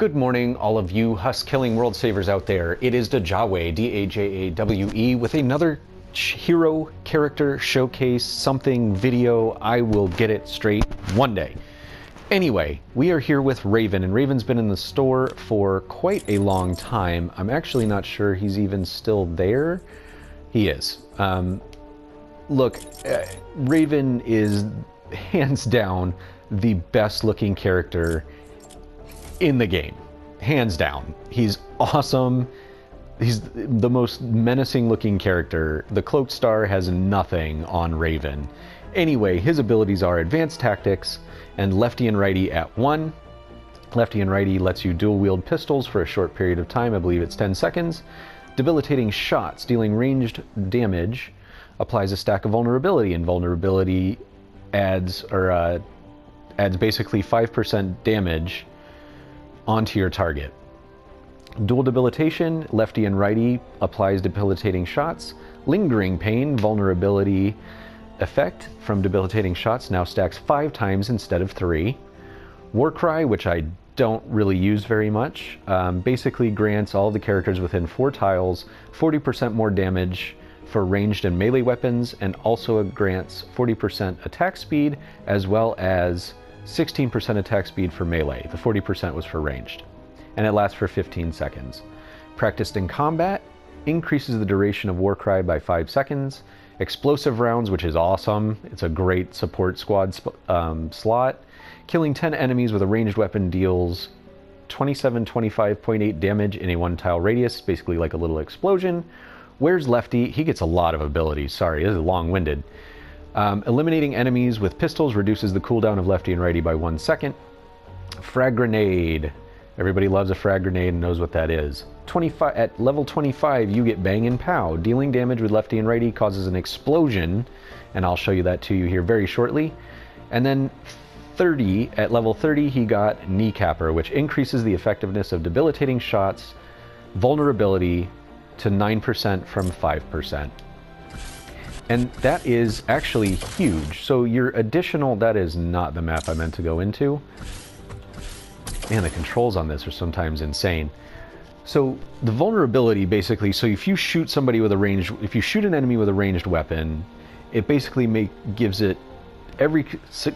Good morning, all of you Husk-killing world savers out there. It is Dajawe, D-A-J-A-W-E, with another hero character showcase something video. I will get it straight one day. Anyway, we are here with Raven, and Raven's been in the store for quite a long time. I'm actually not sure he's even still there. He is. Look, Raven is hands down the best looking character in the game, hands down. He's awesome. He's the most menacing looking character. The Cloaked Star has nothing on Raven. Anyway, his abilities are Advanced Tactics and Lefty and Righty at 1. Lefty and Righty lets you dual wield pistols for a short period of time. I believe it's 10 seconds. Debilitating Shots, dealing ranged damage, applies a stack of vulnerability, and vulnerability adds basically 5% damage onto your target. Dual Debilitation, Lefty and Righty, applies debilitating shots. Lingering Pain, vulnerability effect from debilitating shots now stacks 5 times instead of 3. Warcry, which I don't really use very much, basically grants all the characters within 4 tiles 40% more damage for ranged and melee weapons, and also grants 40% attack speed as well as 16% attack speed for melee. The 40% was for ranged. And it lasts for 15 seconds. Practiced in Combat increases the duration of Warcry by 5 seconds. Explosive Rounds, which is awesome. It's a great support squad slot. Killing 10 enemies with a ranged weapon deals 25.8 damage in a 1-tile radius, basically like a little explosion. Where's Lefty? He gets a lot of abilities. Sorry, this is long-winded. Eliminating enemies with pistols reduces the cooldown of Lefty and Righty by 1 second. Frag Grenade. Everybody loves a frag grenade and knows what that is. At level 25, you get Bang and Pow. Dealing damage with Lefty and Righty causes an explosion, and I'll show you that to you here very shortly. And then at level 30, he got Kneecapper, which increases the effectiveness of debilitating shots, vulnerability to 9% from 5%. And that is actually huge. So your additional, that is not the map I meant to go into. Man, the controls on this are sometimes insane. So the vulnerability basically, so if you shoot if you shoot an enemy with a ranged weapon, it basically gives it every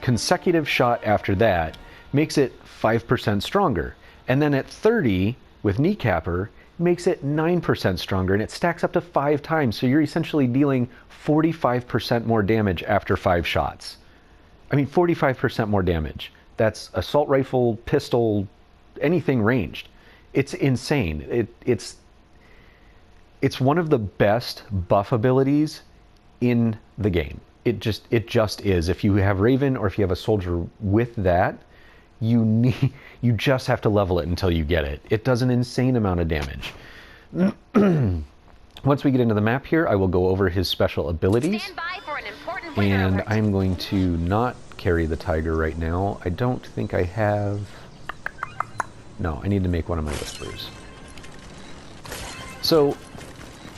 consecutive shot after that, makes it 5% stronger. And then at 30 with Kneecapper, makes it 9% stronger, and it stacks up to 5 times. So you're essentially dealing 45% more damage after 5 shots. I mean, 45% more damage. That's assault rifle, pistol, anything ranged. It's insane. It's one of the best buff abilities in the game. It just is. If you have Raven or if you have a soldier with that, you just have to level it until you get it. It does an insane amount of damage. Once we get into the map here, I will go over his special abilities. Stand by for an important and I'm going to not carry the Tiger right now. I don't think I have... No, I need to make one of my Whispers. So,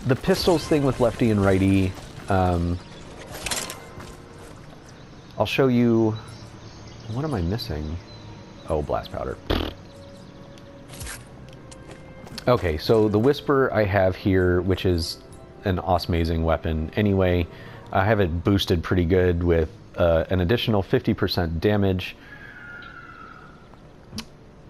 the pistols thing with Lefty and Righty, I'll show you... What am I missing? Oh, Blast Powder. Okay, so the Whisper I have here, which is an awesome-amazing weapon anyway, I have it boosted pretty good with an additional 50% damage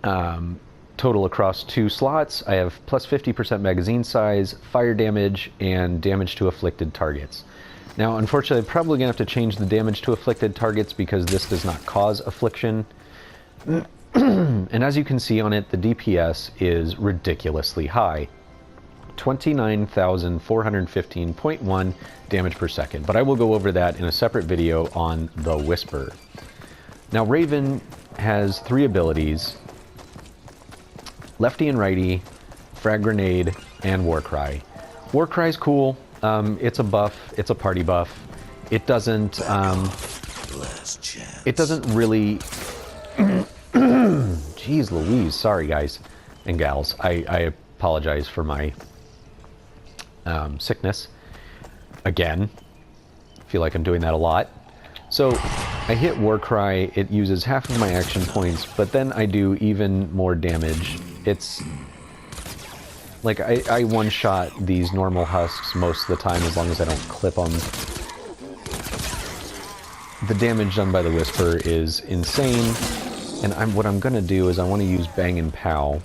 total across 2 slots. I have plus 50% magazine size, fire damage, and damage to afflicted targets. Now, unfortunately, I'm probably going to have to change the damage to afflicted targets because this does not cause affliction. And as you can see on it, the DPS is ridiculously high. 29,415.1 damage per second. But I will go over that in a separate video on the Whisper. Now, Raven has 3 abilities. Lefty and Righty, Frag Grenade, and Warcry. Warcry is cool. It's a buff. It's a party buff. It doesn't really... Jeez Louise. Sorry, guys and gals. I apologize for my sickness. Again. I feel like I'm doing that a lot. So I hit Warcry, it uses half of my action points, but then I do even more damage It's like I one-shot these normal husks most of the time as long as I don't clip them. The damage done by the Whisper is insane, and what I'm going to do is I want to use Bang and Pow.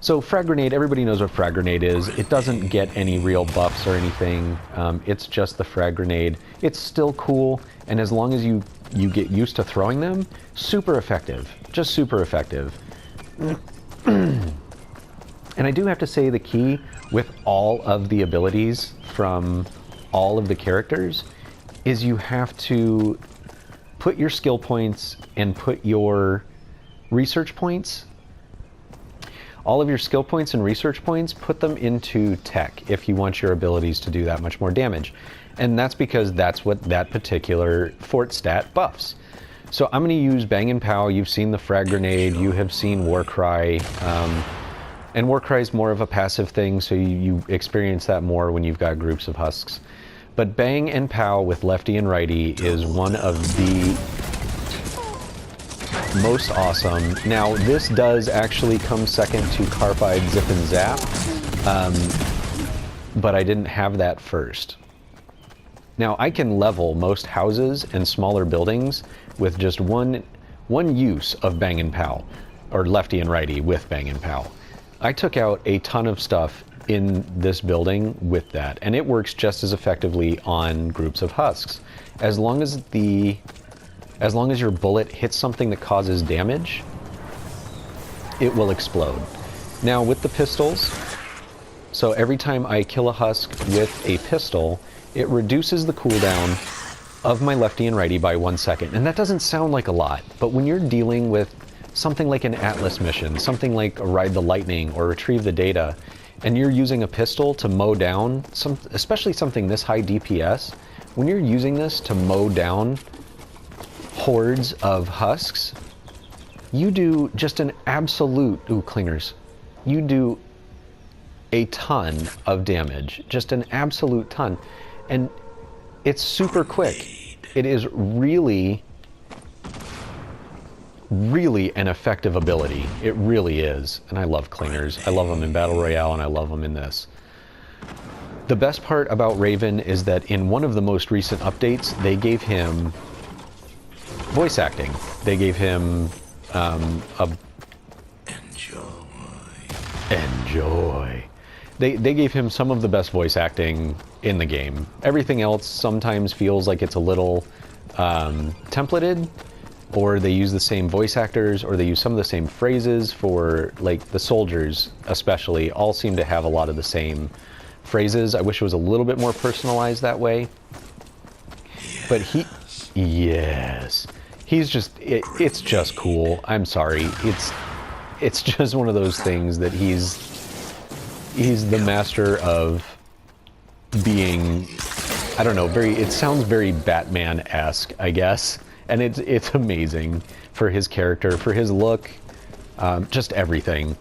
So Frag Grenade, everybody knows what Frag Grenade is. It doesn't get any real buffs or anything. It's just the Frag Grenade. It's still cool, and as long as you get used to throwing them, super effective. Just super effective. And I do have to say the key with all of the abilities from all of the characters is you have to put your skill points and put your research points, all of your skill points and research points, put them into tech if you want your abilities to do that much more damage. And that's because that's what that particular fort stat buffs. So I'm going to use Bang and Pow. You've seen the Frag Grenade, you have seen Warcry, and Warcry is more of a passive thing, so you experience that more when you've got groups of husks. But Bang and Pow with lefty and righty is one of the most awesome. Now, this does actually come second to Carbide, Zip, and Zap, but I didn't have that first. Now, I can level most houses and smaller buildings with just one use of Bang and Pow, or lefty and righty with Bang and Pow. I took out a ton of stuff in this building with that, and it works just as effectively on groups of husks. As long as your bullet hits something that causes damage, it will explode. Now with the pistols, so every time I kill a husk with a pistol, it reduces the cooldown of my lefty and righty by 1 second. And that doesn't sound like a lot, but when you're dealing with something like an Atlas mission, something like a Ride the Lightning or Retrieve the Data, and you're using a pistol to mow down, especially something this high DPS, when you're using this to mow down hordes of husks, you do just an absolute, ooh, clingers, you do a ton of damage, just an absolute ton. And it's super quick. It is really an effective ability. It really is. And I love clingers. I love them in Battle Royale, and I love them in this. The best part about Raven is that in one of the most recent updates, they gave him voice acting. They gave him Enjoy. They gave him some of the best voice acting in the game. Everything else sometimes feels like it's a little templated, or they use the same voice actors, or they use some of the same phrases for, like, the soldiers especially, all seem to have a lot of the same phrases. I wish it was a little bit more personalized that way. But yes. He's just, it's just cool. I'm sorry. It's just one of those things that he's the master of being, I don't know, it sounds very Batman-esque, I guess. And it's amazing for his character, for his look, just everything.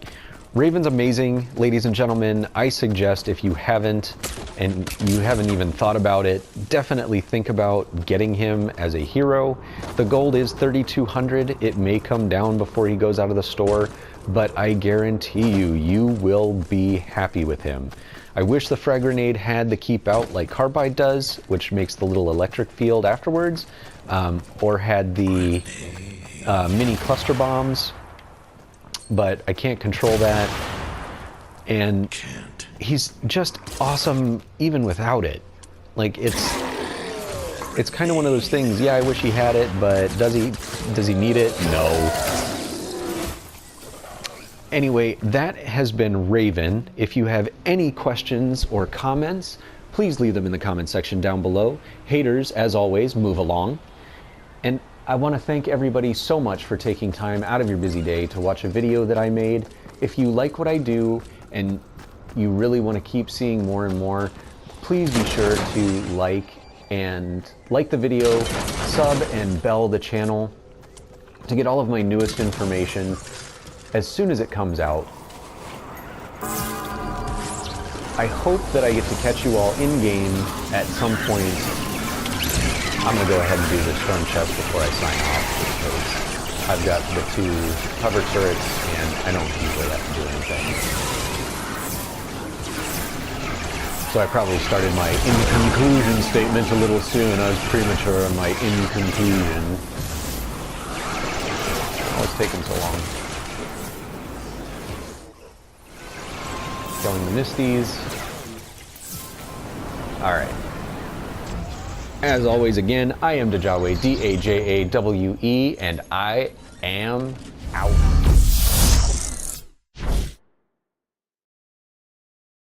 Raven's amazing, ladies and gentlemen. I suggest if you haven't, and you haven't even thought about it, definitely think about getting him as a hero. The gold is 3,200. It may come down before he goes out of the store, but I guarantee you will be happy with him. I wish the Frag Grenade had the keep out like Carbide does, which makes the little electric field afterwards, or had the mini cluster bombs, but I can't control that. And he's just awesome even without it. Like, it's kind of one of those things, yeah, I wish he had it, but does he need it? No. Anyway, that has been Raven. If you have any questions or comments, please leave them in the comment section down below. Haters, as always, move along. And I want to thank everybody so much for taking time out of your busy day to watch a video that I made. If you like what I do and you really want to keep seeing more and more, please be sure to like the video, sub and bell the channel to get all of my newest information as soon as it comes out. I hope that I get to catch you all in-game at some point. I'm going to go ahead and do this storm chest before I sign off, because I've got the 2 cover turrets, and I don't usually have to do anything. So I probably started my in conclusion statement a little soon. I was premature on my in conclusion. Oh, it's taking so long. Killing the Misties. Alright. As always, again, I am Dajawe, D-A-J-A-W-E, and I am out.